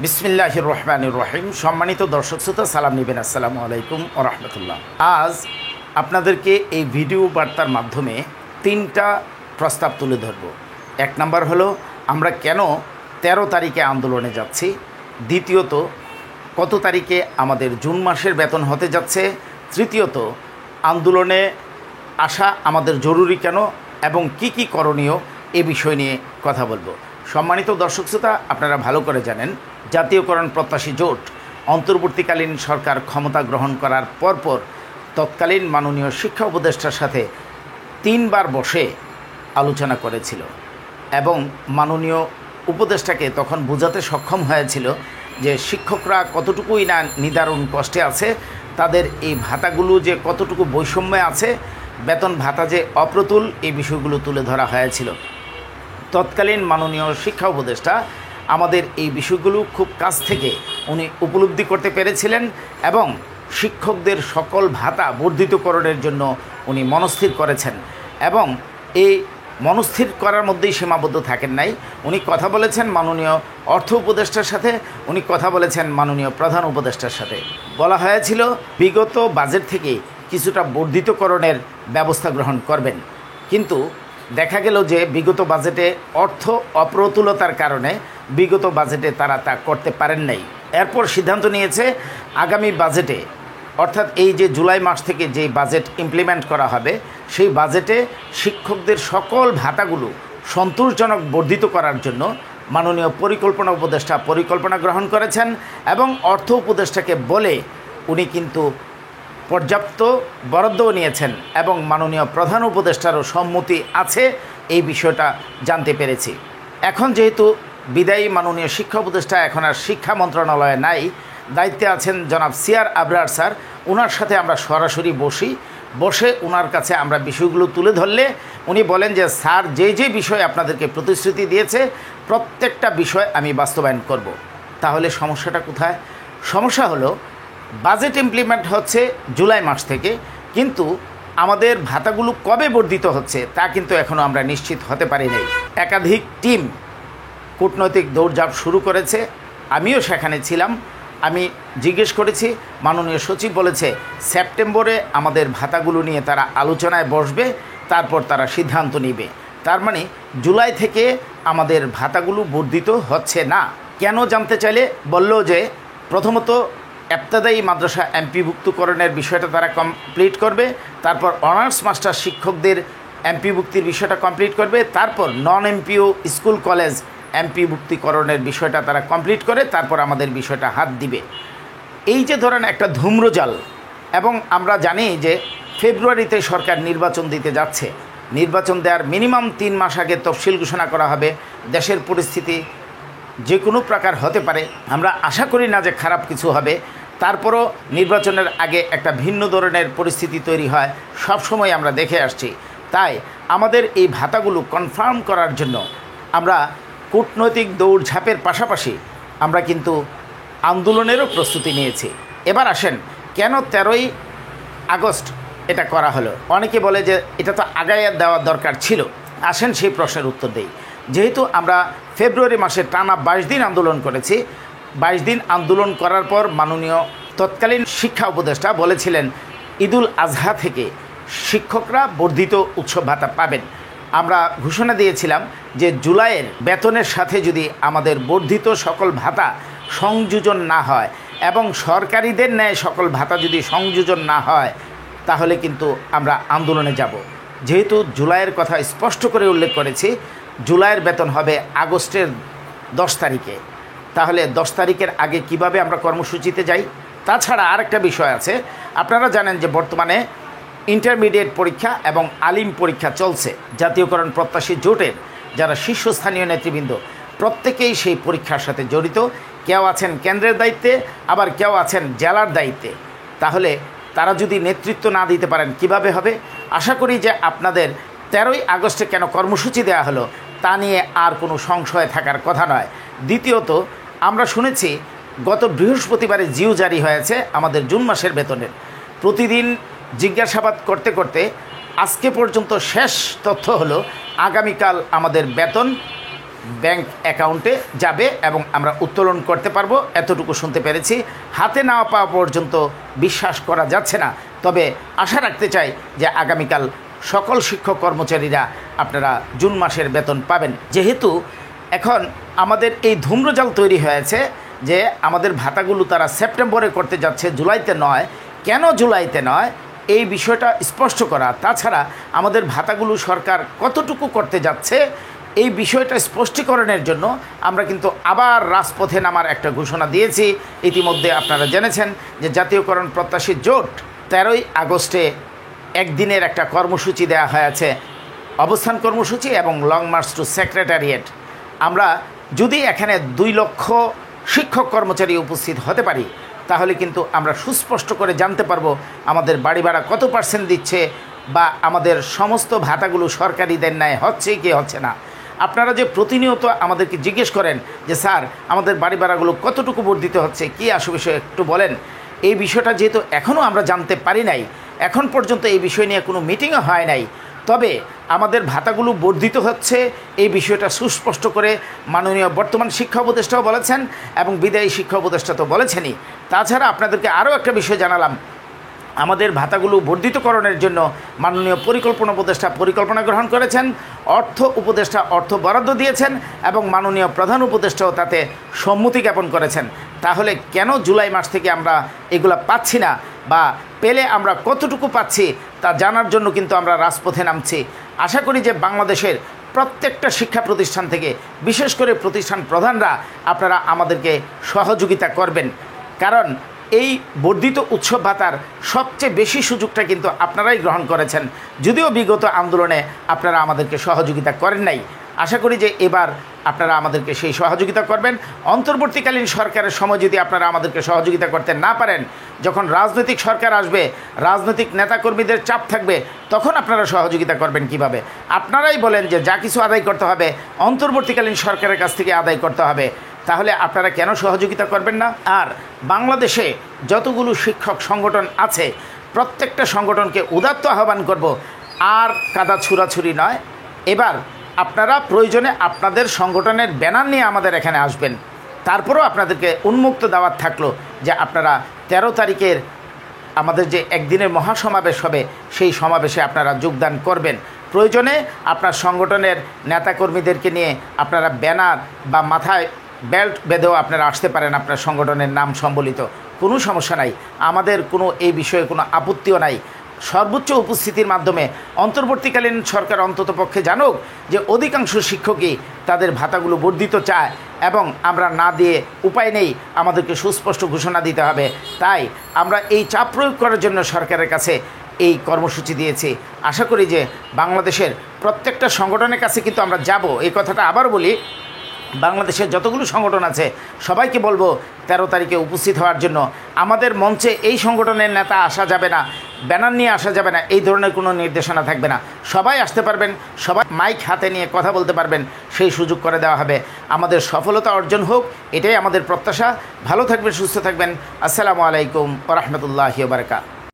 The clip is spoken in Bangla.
বিসমিল্লাহির রহমানির রহিম। সম্মানিত দর্শক শ্রোতা, সালাম নেবেন। আসসালামু আলাইকুম ওয়া রাহমাতুল্লাহ। আজ আপনাদেরকে এই ভিডিও বার্তার মাধ্যমে তিনটা প্রস্তাব তুলে ধরব। এক নাম্বার হলো আমরা কেন 13 তারিখে আন্দোলনে যাচ্ছি। দ্বিতীয়ত, কত তারিখে আমাদের জুন মাসের বেতন হতে যাচ্ছে। তৃতীয়ত, আন্দোলনে আসা আমাদের জরুরি কেন এবং কি কি করণীয়, এ বিষয় নিয়ে কথা বলবো। সম্মানিত দর্শক শ্রোতা, আপনারা ভালো করে জানেন, জাতীয়করণ প্রত্যাশী জোট অন্তর্বর্তীকালীন সরকার ক্ষমতা গ্রহণ করার পরপর তৎকালীন মাননীয় শিক্ষা উপদেষ্টার সাথে 3 বার বসে আলোচনা করেছিল এবং মাননীয় উপদেষ্টাকে তখন বোঝাতে সক্ষম হয়েছিল যে শিক্ষকরা কতটুকুই না নিদারুণ কষ্টে আছে, তাদের এই ভাতাগুলো যে কতটুকু বৈষম্যে আছে, বেতন ভাতা যে অপ্রতুল, এই বিষয়গুলো তুলে ধরা হয়েছিল। তৎকালীন মাননীয় শিক্ষা উপদেষ্টা আমাদের এই বিষয়গুলো খুব কাছ থেকে উনি উপলব্ধি করতে পেরেছিলেন এবং শিক্ষকদের সকল ভাতা বর্ধিতকরণের জন্য উনি মনস্থির করেছেন এবং এই মনস্থির করার মধ্যেই সীমাবদ্ধ থাকেন নাই। উনি কথা বলেছেন মাননীয় অর্থ উপদেষ্টার সাথে, উনি কথা বলেছেন মাননীয় প্রধান উপদেষ্টার সাথে। বলা হয়েছিল বিগত বাজেট থেকে কিছুটা বর্ধিতকরণের ব্যবস্থা গ্রহণ করবেন, কিন্তু দেখা গেল যে বিগত বাজেটে অর্থ অপ্রতুলতার কারণে বিগত বাজেটে তারা তা করতে পারেন নাই। এরপর সিদ্ধান্ত নিয়েছে আগামী বাজেটে, অর্থাৎ এই যে জুলাই মাস থেকে যে বাজেট ইমপ্লিমেন্ট করা হবে, সেই বাজেটে শিক্ষকদের সকল ভাতাগুলো সন্তোষজনক বর্ধিত করার জন্য মাননীয় পরিকল্পনা উপদেষ্টা পরিকল্পনা গ্রহণ করেছেন এবং অর্থ উপদেষ্টাকে বলে উনি কিন্তু পর্যাপ্ত বরাদ্দও নিয়েছেন এবং মাননীয় প্রধান উপদেষ্টারও সম্মতি আছে, এই বিষয়টা জানতে পেরেছি। এখন যেহেতু বিদায়ী মাননীয় শিক্ষা উপদেষ্টা এখন আর শিক্ষা মন্ত্রণালয়ে নাই, দায়িত্বে আছেন জনাব সিআর আবরার স্যার, ওনার সাথে আমরা সরাসরি বসে ওনার কাছে আমরা বিষয়গুলো তুলে ধরলে উনি বলেন যে স্যার যে বিষয়ে আপনাদেরকে প্রতিশ্রুতি দিয়েছে প্রত্যেকটা বিষয় আমি বাস্তবায়ন করব। তাহলে সমস্যাটা কোথায়? সমস্যা হলো বাজেট ইমপ্লিমেন্ট হচ্ছে জুলাই মাস থেকে, কিন্তু আমাদের ভাতাগুলো কবে বর্ধিত হচ্ছে তা কিন্তু এখনও আমরা নিশ্চিত হতে পারি নাই। একাধিক টিম কূটনৈতিক দৌড়ঝাঁপ শুরু করেছে, আমিও সেখানে ছিলাম। আমি জিজ্ঞেস করেছি, মাননীয় সচিব বলেছে সেপ্টেম্বরে আমাদের ভাতাগুলো নিয়ে তারা আলোচনায় বসবে, তারপর তারা সিদ্ধান্ত নেবে। তার মানে জুলাই থেকে আমাদের ভাতাগুলো বর্ধিত হচ্ছে না। কেন জানতে চাইলে বলল যে প্রথমত এবতদায়ী মাদ্রাসা এমপিভুক্তকরণের বিষয়টা তারা কমপ্লিট করবে, তারপর অনার্স মাস্টার শিক্ষকদের এমপিভুক্তির বিষয়টা কমপ্লিট করবে, তারপর নন এমপিও স্কুল কলেজ এমপিভুক্তিকরণের বিষয়টা তারা কমপ্লিট করে তারপর আমাদের বিষয়টা হাত দিবে। এই যে ধরেন একটা ধূম্রজাল, এবং আমরা জানি যে ফেব্রুয়ারিতে সরকার নির্বাচন দিতে যাচ্ছে। নির্বাচন দেওয়ার মিনিমাম 3 মাস আগে তফসিল ঘোষণা করা হবে। দেশের পরিস্থিতি যে কোনো প্রকার হতে পারে, আমরা আশা করি না যে খারাপ কিছু হবে, তারপরও নির্বাচনের আগে একটা ভিন্ন ধরনের পরিস্থিতি তৈরি হয়, সব সময় আমরা দেখে আসছি। তাই আমাদের এই ভাতাগুলো কনফার্ম করার জন্য আমরা কূটনৈতিক দৌড়ঝাঁপের পাশাপাশি আমরা কিন্তু আন্দোলনেরও প্রস্তুতি নিয়েছি। এবার আসেন কেন 13ই আগস্ট এটা করা হলো। অনেকে বলে যে এটা তো আগাইয়া দেওয়া দরকার ছিল। আসেন সেই প্রশ্নের উত্তর দেই। যেহেতু আমরা ফেব্রুয়ারি মাসে টানা 22 দিন আন্দোলন করেছি, 22 দিন আন্দোলন করার পর মাননীয় তৎকালীন শিক্ষা উপদেষ্টা বলেছিলেন ঈদুল আজহা থেকে শিক্ষকরা বর্ধিত উৎসব ভাতা পাবেন। আমরা ঘোষণা দিয়েছিলাম যে জুলাইয়ের বেতনের সাথে যদি আমাদের বর্ধিত সকল ভাতা সংযোজন না হয় এবং সরকারিদের ন্যায় সকল ভাতা যদি সংযোজন না হয়, তাহলে কিন্তু আমরা আন্দোলনে যাব। যেহেতু জুলাইয়ের কথা স্পষ্ট করে উল্লেখ করেছি, জুলাইয়ের বেতন হবে আগস্টের 10 তারিখে, তাহলে 10 তারিখের আগে কিভাবে আমরা কর্মসূচিতে যাই? তাছাড়া আরেকটা বিষয় আছে, আপনারা জানেন যে বর্তমানে ইন্টারমিডিয়েট পরীক্ষা এবং আলিম পরীক্ষা চলছে। জাতীয়করণ প্রত্যাশী জোটের যারা শীর্ষস্থানীয় নেতৃবৃন্দ প্রত্যেকেই সেই পরীক্ষার সাথে জড়িত। কেউ আছেন কেন্দ্রের দায়িত্বে, আবার কেউ আছেন জেলার দায়িত্বে। তাহলে তারা যদি নেতৃত্ব না দিতে পারেন কিভাবে হবে? আশা করি যে আপনাদের 13ই আগস্টে কেন কর্মসূচি দেওয়া হলো তা নিয়ে আর কোনো সংশয় থাকার কথা নয়। দ্বিতীয়ত, আমরা শুনেছি গত বৃহস্পতিবারে জিও জারি হয়েছে আমাদের জুন মাসের বেতনের। প্রতিদিন জিজ্ঞাসাবাদ করতে করতে আজকে পর্যন্ত শেষ তথ্য হলো আগামীকাল আমাদের বেতন ব্যাংক অ্যাকাউন্টে যাবে এবং আমরা উত্তোলন করতে পারবো, এতটুকু শুনতে পেরেছি। হাতে না পাওয়া পর্যন্ত বিশ্বাস করা যাচ্ছে না, তবে আশা রাখতে চাই যে আগামীকাল সকল শিক্ষক কর্মচারীরা আপনারা জুন মাসের বেতন পাবেন। যেহেতু এখন আমাদের এই ধূম্রজাল তৈরি হয়েছে যে আমাদের ভাতাগুলো তারা সেপ্টেম্বরে করতে যাচ্ছে, জুলাইতে নয়। কেন জুলাইতে নয় এই বিষয়টা স্পষ্ট করা, তাছাড়া আমাদের ভাতাগুলো সরকার কতটুকু করতে যাচ্ছে এই বিষয়টা স্পষ্টীকরণের জন্য আমরা কিন্তু আবার রাজপথে নামার একটা ঘোষণা দিয়েছি। ইতিমধ্যে আপনারা জেনেছেন যে জাতীয়করণ প্রত্যাশী জোট 13ই আগস্টে একদিনের একটা কর্মসূচি দেওয়া হয়েছে, অবস্থান কর্মসূচি এবং লং মার্চ টু সেক্রেটারিয়েট। আমরা যদি এখানে 2 লক্ষ শিক্ষক কর্মচারী উপস্থিত হতে পারি তাহলে কিন্তু আমরা সুস্পষ্ট করে জানতে পারবো আমাদের বাড়ি ভাড়া কত % দিচ্ছে বা আমাদের সমস্ত ভাতাগুলো সরকারি দেন ন্যায় হচ্ছে কি হচ্ছে না। আপনারা যে প্রতিনিয়ত আমাদেরকে জিজ্ঞেস করেন যে স্যার আমাদের বাড়ি ভাড়াগুলো কতটুকু বর্ধিত হচ্ছে, কি আসল বিষয় একটু বলেন। এই বিষয়টা যেহেতু এখনও আমরা জানতে পারি নাই, এখন পর্যন্ত এই বিষয় নিয়ে কোনো মিটিংও হয় নাই, তবে আমাদের ভাতাগুলো বর্ধিত হচ্ছে এই বিষয়টা সুস্পষ্ট করে মাননীয় বর্তমান শিক্ষা উপদেষ্টাও বলেছেন এবং বিদায়ী শিক্ষা উপদেষ্টা তো বলেছেনই। তাছাড়া আপনাদেরকে আরও একটা বিষয় জানালাম, আমাদের ভাতাগুলো বর্ধিতকরণের জন্য মাননীয় পরিকল্পনা উপদেষ্টা পরিকল্পনা গ্রহণ করেছেন, অর্থ উপদেষ্টা অর্থ বরাদ্দ দিয়েছেন এবং মাননীয় প্রধান উপদেষ্টাও তাতে সম্মতি জ্ঞাপন করেছেন। তাহলে কেন জুলাই মাস থেকে আমরা এগুলা পাচ্ছি না বা পেলে আমরা কতটুকু পাচ্ছি তা জানার জন্য কিন্তু আমরা রাজপথে নামছি। আশা করি যে বাংলাদেশের প্রত্যেকটা শিক্ষা প্রতিষ্ঠান থেকে বিশেষ করে প্রতিষ্ঠান প্রধানরা আপনারা আমাদেরকে সহযোগিতা করবেন, কারণ এই বর্ধিত উৎসব ভাতার সবচেয়ে বেশি সুযোগটা কিন্তু আপনারাই গ্রহণ করেছেন, যদিও বিগত আন্দোলনে আপনারা আমাদেরকে সহযোগিতা করেন নাই। আশা করি যে এবার আপনারা আমাদেরকে সেই সহযোগিতা করবেন। অন্তর্বর্তীকালীন সরকারের সময় যদি আপনারা আমাদেরকে সহযোগিতা করতে না পারেন, যখন রাজনৈতিক সরকার আসবে, রাজনৈতিক নেতাকর্মীদের চাপ থাকবে, তখন আপনারা সহযোগিতা করবেন কিভাবে? আপনারাই বলেন যে যা কিছু আদায় করতে হবে অন্তর্বর্তীকালীন সরকারের কাছ থেকে আদায় করতে হবে, তাহলে আপনারা কেন সহযোগিতা করবেন না? আর বাংলাদেশে যতগুলো শিক্ষক সংগঠন আছে প্রত্যেকটা সংগঠনকে উদাত্ত আহ্বান করব, আর কাদা ছুড়াছুরি নয়। এবার আপনারা প্রয়োজনে আপনাদের সংগঠনের ব্যানার নিয়ে আমাদের এখানে আসবেন, তারপরেও আপনাদেরকে উন্মুক্ত দাওয়াত থাকলো যে আপনারা 13 তারিখের আমাদের যে একদিনের মহাসমাবেশ হবে সেই সমাবেশে আপনারা যোগদান করবেন। প্রয়োজনে আপনার সংগঠনের নেতাকর্মীদেরকে নিয়ে আপনারা ব্যানার বা মাথায় বেল্ট বেঁধেও আপনারা আসতে পারেন, আপনার সংগঠনের নাম সম্বলিত, কোনো সমস্যা নাই। আমাদের কোনো এই বিষয়ে কোনো আপত্তিও নাই। সর্বোচ্চ উপস্থিতির মাধ্যমে অন্তর্বর্তীকালীন সরকার অন্ততপক্ষে জানুক যে অধিকাংশ শিক্ষকই তাদের ভাতাগুলো বর্ধিত চায় এবং আমরা না দিয়ে উপায় নেই, আমাদেরকে সুস্পষ্ট ঘোষণা দিতে হবে। তাই আমরা এই চাপ প্রয়োগ করার জন্য সরকারের কাছে এই কর্মসূচি দিয়েছি। আশা করি যে বাংলাদেশের প্রত্যেকটা সংগঠনের কাছে কিন্তু আমরা যাব। এই কথাটা আবার বলি, বাংলাদেশের যতগুলো সংগঠন আছে সবাইকে বলবো 13 তারিখে উপস্থিত হওয়ার জন্য। আমাদের মঞ্চে এই সংগঠনের নেতা আসা যাবে না, ব্যানার নিয়ে আসা যাবে না, এই ধরনের কোনো নির্দেশনা থাকবে না। সবাই আসতে পারবেন, সবাই মাইক হাতে নিয়ে কথা বলতে পারবেন, সেই সুযোগ করে দেওয়া হবে। আমাদের সফলতা অর্জন হোক, এটাই আমাদের প্রত্যাশা। ভালো থাকবেন, সুস্থ থাকবেন। আসসালামু আলাইকুম ওয়া রাহমাতুল্লাহি ওয়া বারাকাতুহু।